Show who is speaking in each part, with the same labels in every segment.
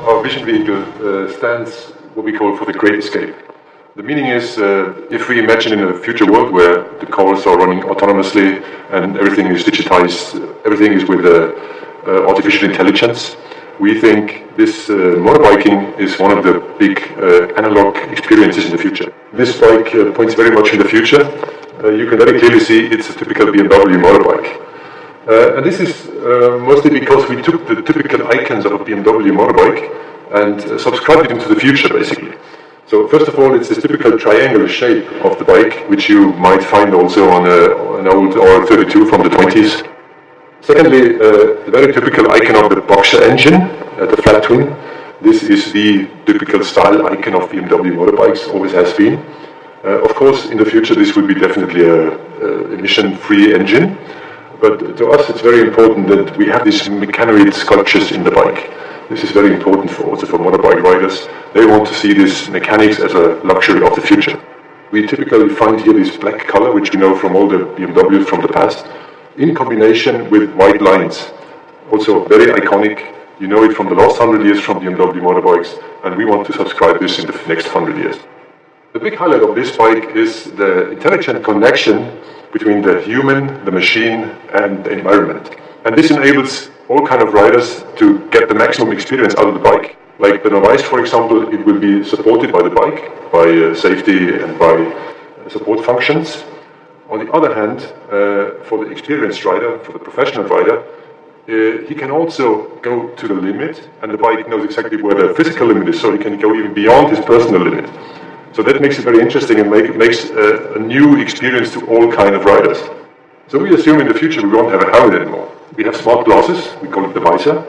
Speaker 1: our vision vehicle stands what we call for the great escape. The meaning is, if we imagine in a future world where the cars are running autonomously and everything is digitized, everything is with artificial intelligence, we think this motorbiking is one of the big analog experiences in the future. This bike points very much in the future. You can very clearly see it's a typical BMW motorbike. And this is mostly because we took the typical icons of a BMW motorbike and subscribed it into the future, basically. So first of all, it's this typical triangular shape of the bike, which you might find also on an old R32 from the 20s. Secondly, the very typical icon of the boxer engine, the flat twin. This is the typical style icon of BMW motorbikes, always has been. Of course, in the future, this will be definitely an emission-free engine. But to us, it's very important that we have these mechanoid sculptures in the bike. This is very important also for motorbike riders. They want to see this mechanics as a luxury of the future. We typically find here this black color, which we know from all the BMWs from the past, in combination with white lines. Also very iconic. You know it from the last 100 years from BMW motorbikes, and we want to subscribe this in the next 100 years. The big highlight of this bike is the intelligent connection between the human, the machine, and the environment. And this enables all kind of riders to get the maximum experience out of the bike. Like the novice, for example, it will be supported by the bike, by safety and by support functions. On the other hand, for the experienced rider, for the professional rider, he can also go to the limit, and the bike knows exactly where the physical limit is, so he can go even beyond his personal limit. So that makes it very interesting and makes a new experience to all kind of riders. So we assume in the future we won't have a helmet anymore. We have smart glasses, we call it the visor.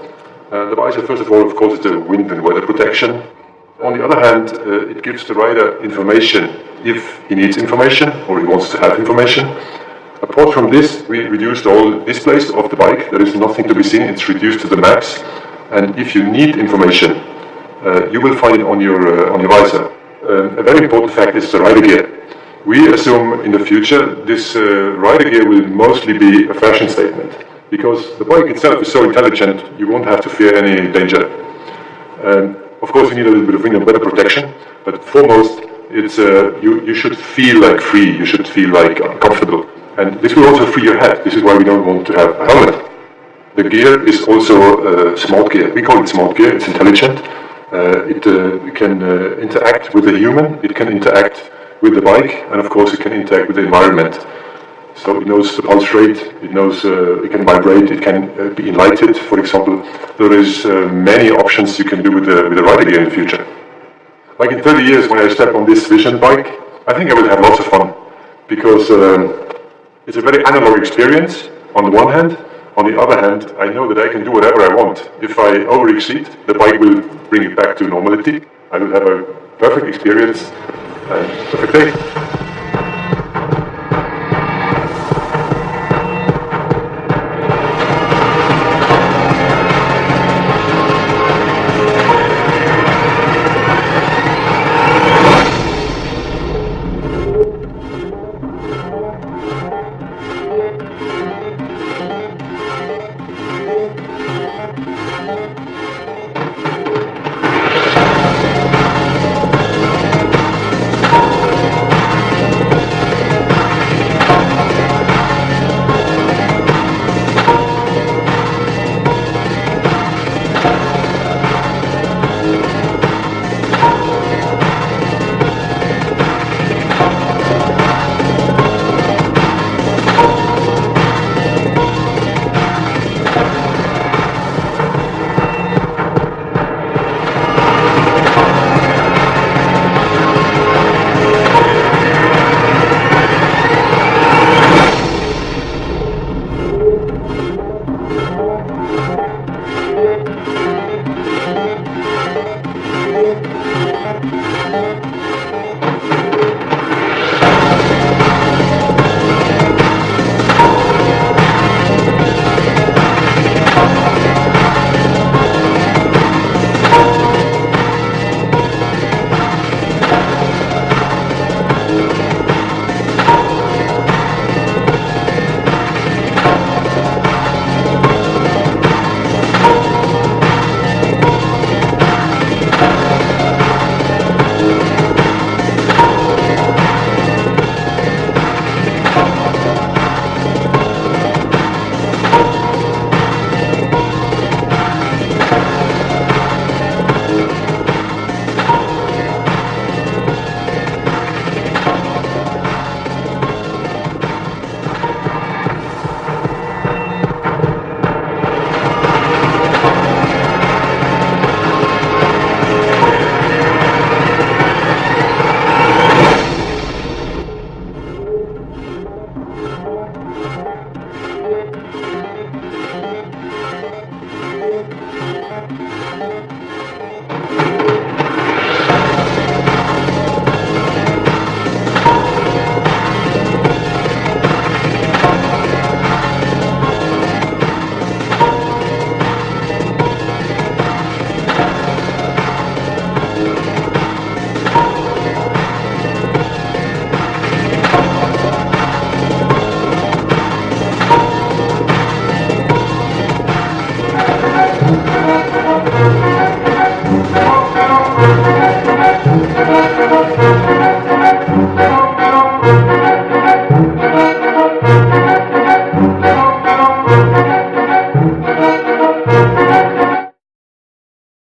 Speaker 1: The visor, first of all, of course, is the wind and weather protection. On the other hand, it gives the rider information if he needs information or he wants to have information. Apart from this, we reduced all displays of the bike. There is nothing to be seen, it's reduced to the max. And if you need information, you will find it on your visor. A very important fact is the rider gear. We assume in the future this rider gear will mostly be a fashion statement, because the bike itself is so intelligent, you won't have to fear any danger. Of course, you need a little bit of wind and weather protection, but foremost, it's you should feel like free, you should feel like comfortable. And this will also free your head. This is why we don't want to have a helmet. The gear is also smart gear. We call it smart gear, it's intelligent. It can interact with the human, it can interact with the bike, and of course it can interact with the environment. So it knows the pulse rate, it knows it can vibrate, it can be enlightened, for example. There is many options you can do with the rider gear in the future. Like in 30 years when I step on this Vision bike, I think I will have lots of fun, because it's a very analog experience on the one hand. On the other hand, I know that I can do whatever I want. If I over-exceed, the bike will bring it back to normality. I will have a perfect experience and perfect day.